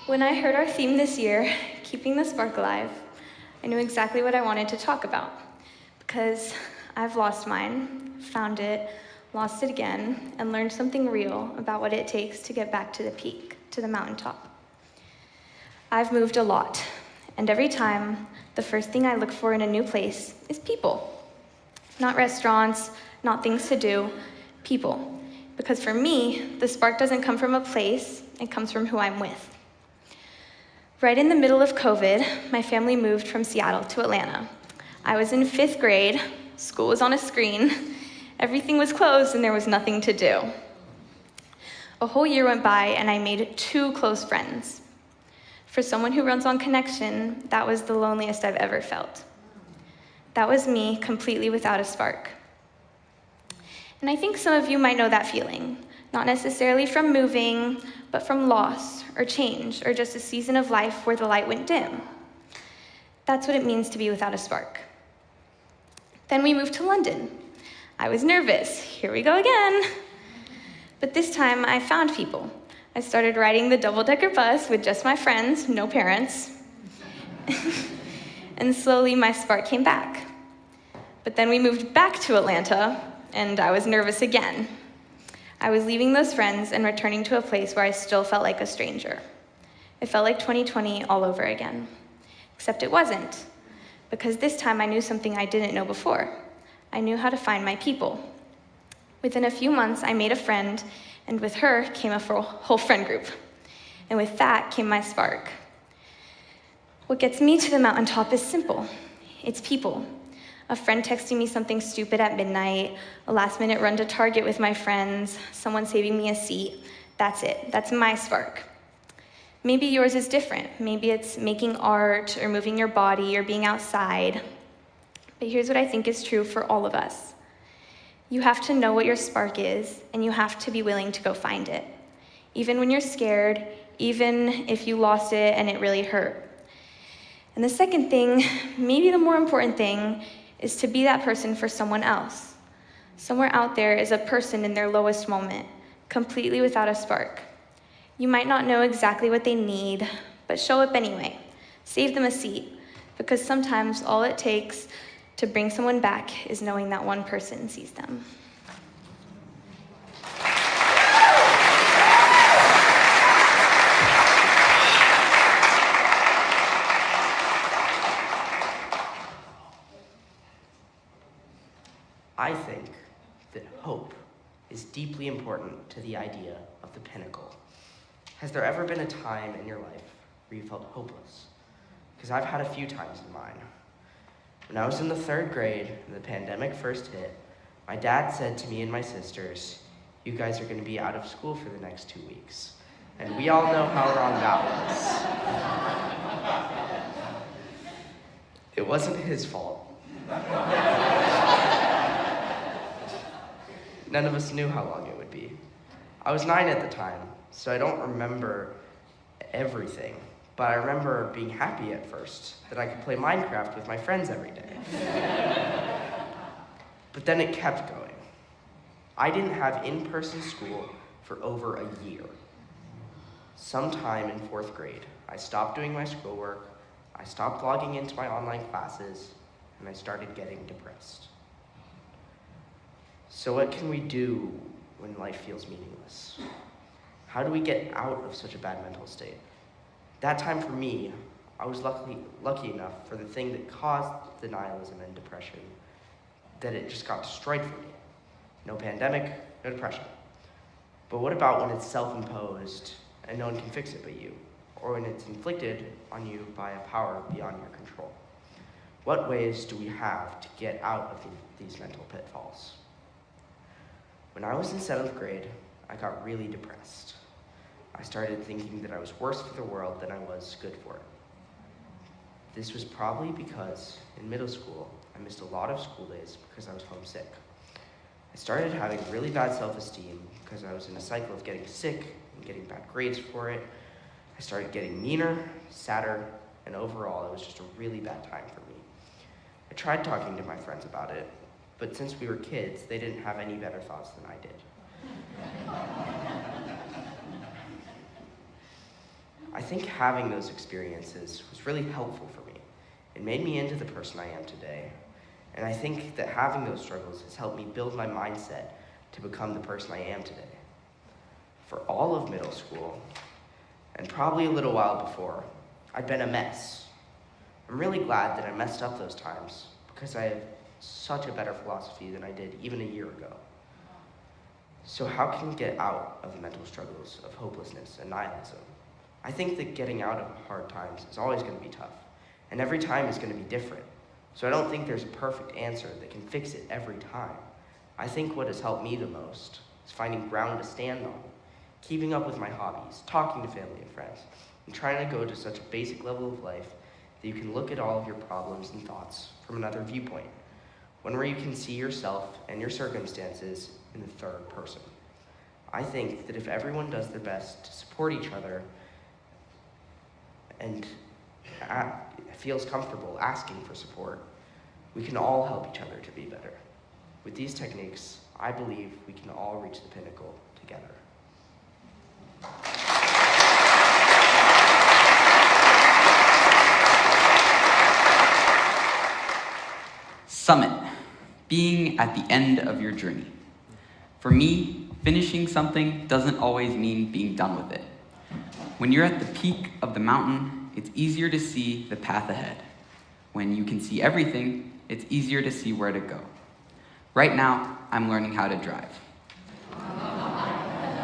When I heard our theme this year, Keeping the Spark Alive, I knew exactly what I wanted to talk about, because I've lost mine, found it, lost it again, and learned something real about what it takes to get back to the peak, to the mountaintop. I've moved a lot, and every time, the first thing I look for in a new place is people. Not restaurants, not things to do, people. Because for me, the spark doesn't come from a place, it comes from who I'm with. Right in the middle of COVID, my family moved from Seattle to Atlanta. I was in 5th grade, school was on a screen, everything was closed and there was nothing to do. A whole year went by and I made 2 close friends. For someone who runs on connection, that was the loneliest I've ever felt. That was me completely without a spark. And I think some of you might know that feeling, not necessarily from moving, but from loss or change or just a season of life where the light went dim. That's what it means to be without a spark. Then we moved to London. I was nervous. Here we go again. But this time I found people. I started riding the double-decker bus with just my friends, no parents. And slowly my spark came back. But then we moved back to Atlanta, and I was nervous again. I was leaving those friends and returning to a place where I still felt like a stranger. It felt like 2020 all over again. Except it wasn't, because this time I knew something I didn't know before. I knew how to find my people. Within a few months, I made a friend, and with her came a whole friend group. And with that came my spark. What gets me to the mountaintop is simple. It's people. A friend texting me something stupid at midnight, a last-minute run to Target with my friends, someone saving me a seat. That's it. That's my spark. Maybe yours is different. Maybe it's making art or moving your body or being outside. But here's what I think is true for all of us. You have to know what your spark is, and you have to be willing to go find it. Even when you're scared, even if you lost it and it really hurt. And the second thing, maybe the more important thing, is to be that person for someone else. Somewhere out there is a person in their lowest moment, completely without a spark. You might not know exactly what they need, but show up anyway. Save them a seat, because sometimes all it takes to bring someone back is knowing that one person sees them. I think that hope is deeply important to the idea of the pinnacle. Has there ever been a time in your life where you felt hopeless? Because I've had a few times in mine. When I was in the 3rd grade and the pandemic first hit, my dad said to me and my sisters, "You guys are going to be out of school for the next 2 weeks." And we all know how wrong that was. It wasn't his fault. None of us knew how long it would be. I was 9 at the time, so I don't remember everything, but I remember being happy at first that I could play Minecraft with my friends every day. But then it kept going. I didn't have in-person school for over a year. Sometime in 4th grade, I stopped doing my schoolwork, I stopped logging into my online classes, and I started getting depressed. So what can we do when life feels meaningless? How do we get out of such a bad mental state? That time for me, I was lucky enough for the thing that caused the nihilism and depression, that it just got destroyed for me. No pandemic, no depression. But what about when it's self-imposed and no one can fix it but you? Or when it's inflicted on you by a power beyond your control? What ways do we have to get out of these mental pitfalls? When I was in 7th grade, I got really depressed. I started thinking that I was worse for the world than I was good for it. This was probably because in middle school, I missed a lot of school days because I was homesick. I started having really bad self-esteem because I was in a cycle of getting sick and getting bad grades for it. I started getting meaner, sadder, and overall, it was just a really bad time for me. I tried talking to my friends about it, but since we were kids, they didn't have any better thoughts than I did. I think having those experiences was really helpful for me. It made me into the person I am today. And I think that having those struggles has helped me build my mindset to become the person I am today. For all of middle school, and probably a little while before, I'd been a mess. I'm really glad that I messed up those times because I have such a better philosophy than I did even a year ago. So how can we get out of the mental struggles of hopelessness and nihilism? I think that getting out of hard times is always going to be tough, and every time is going to be different. So I don't think there's a perfect answer that can fix it every time. I think what has helped me the most is finding ground to stand on, keeping up with my hobbies, talking to family and friends, and trying to go to such a basic level of life that you can look at all of your problems and thoughts from another viewpoint, one where you can see yourself and your circumstances in the third person. I think that if everyone does their best to support each other and feels comfortable asking for support, we can all help each other to be better. With these techniques, I believe we can all reach the pinnacle together. Summit, being at the end of your journey. For me, finishing something doesn't always mean being done with it. When you're at the peak of the mountain, it's easier to see the path ahead. When you can see everything, it's easier to see where to go. Right now, I'm learning how to drive.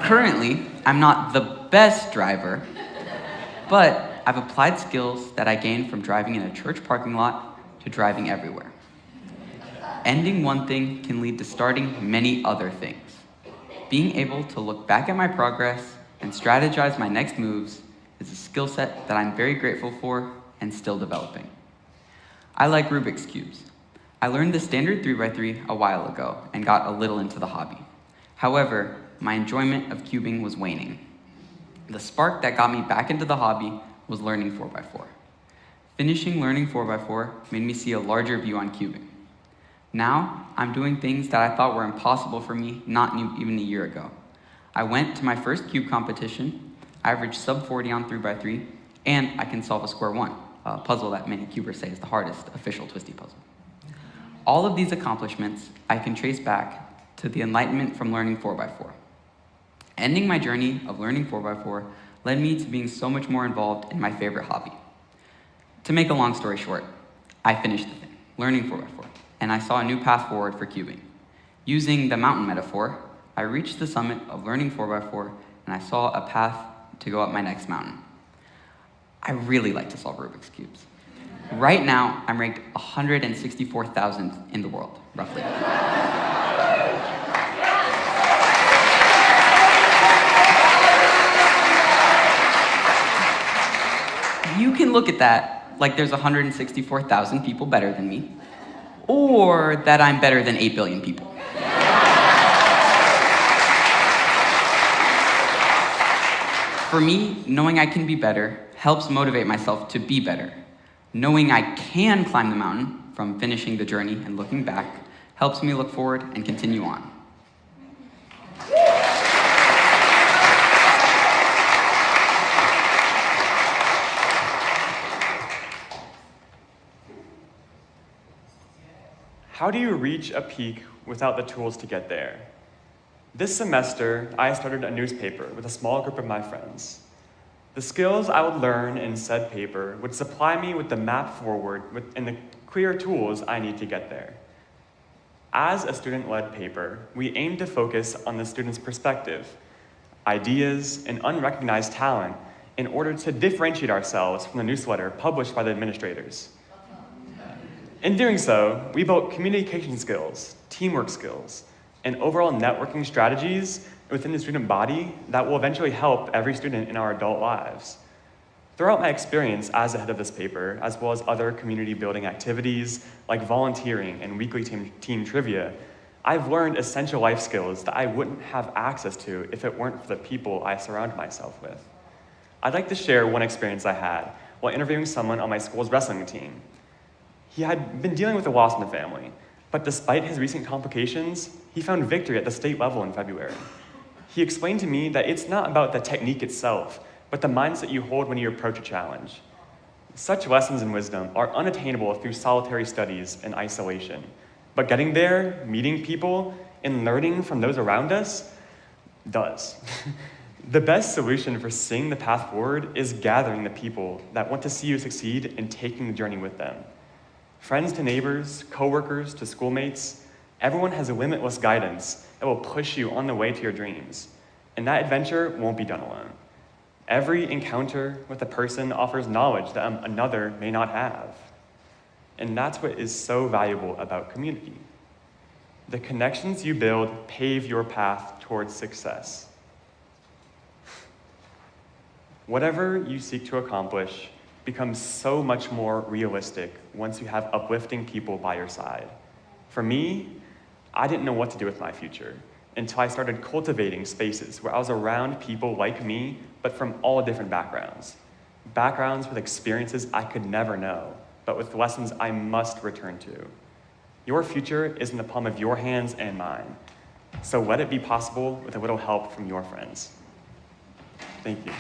Currently, I'm not the best driver, but I've applied skills that I gained from driving in a church parking lot to driving everywhere. Ending one thing can lead to starting many other things. Being able to look back at my progress and strategize my next moves is a skill set that I'm very grateful for and still developing. I like Rubik's Cubes. I learned the standard 3x3 a while ago and got a little into the hobby. However, my enjoyment of cubing was waning. The spark that got me back into the hobby was learning 4x4. Finishing learning 4x4 made me see a larger view on cubing. Now, I'm doing things that I thought were impossible for me not even a year ago. I went to my first cube competition, averaged sub 40 on 3x3, and I can solve a square one, a puzzle that many cubers say is the hardest official twisty puzzle. All of these accomplishments I can trace back to the enlightenment from learning 4x4. Ending my journey of learning 4x4 led me to being so much more involved in my favorite hobby. To make a long story short, I finished the thing, learning 4x4, and I saw a new path forward for cubing. Using the mountain metaphor, I reached the summit of learning 4x4, and I saw a path to go up my next mountain. I really like to solve Rubik's Cubes. Right now, I'm ranked 164,000th in the world, roughly. You can look at that like there's 164,000 people better than me, or that I'm better than 8 billion people. For me, knowing I can be better helps motivate myself to be better. Knowing I can climb the mountain from finishing the journey and looking back helps me look forward and continue on. How do you reach a peak without the tools to get there? This semester, I started a newspaper with a small group of my friends. The skills I would learn in said paper would supply me with the map forward and the clear tools I need to get there. As a student-led paper, we aim to focus on the student's perspective, ideas, and unrecognized talent in order to differentiate ourselves from the newsletter published by the administrators. In doing so, we built communication skills, teamwork skills, and overall networking strategies within the student body that will eventually help every student in our adult lives. Throughout my experience as the head of this paper, as well as other community building activities like volunteering and weekly team trivia, I've learned essential life skills that I wouldn't have access to if it weren't for the people I surround myself with. I'd like to share one experience I had while interviewing someone on my school's wrestling team. He had been dealing with a loss in the family, but despite his recent complications, he found victory at the state level in February. He explained to me that it's not about the technique itself, but but the mindset you hold when you approach a challenge. Such lessons and wisdom are unattainable through solitary studies and isolation. But getting there, meeting people, and learning from those around us does. The best solution for seeing the path forward is gathering the people that want to see you succeed and taking the journey with them. Friends to neighbors, coworkers to schoolmates, everyone has a limitless guidance that will push you on the way to your dreams. And that adventure won't be done alone. Every encounter with a person offers knowledge that another may not have. And that's what is so valuable about community. The connections you build pave your path towards success. Whatever you seek to accomplish becomes so much more realistic once you have uplifting people by your side. For me, I didn't know what to do with my future until I started cultivating spaces where I was around people like me, but from all different backgrounds. Backgrounds with experiences I could never know, but with lessons I must return to. Your future is in the palm of your hands and mine, so let it be possible with a little help from your friends. Thank you.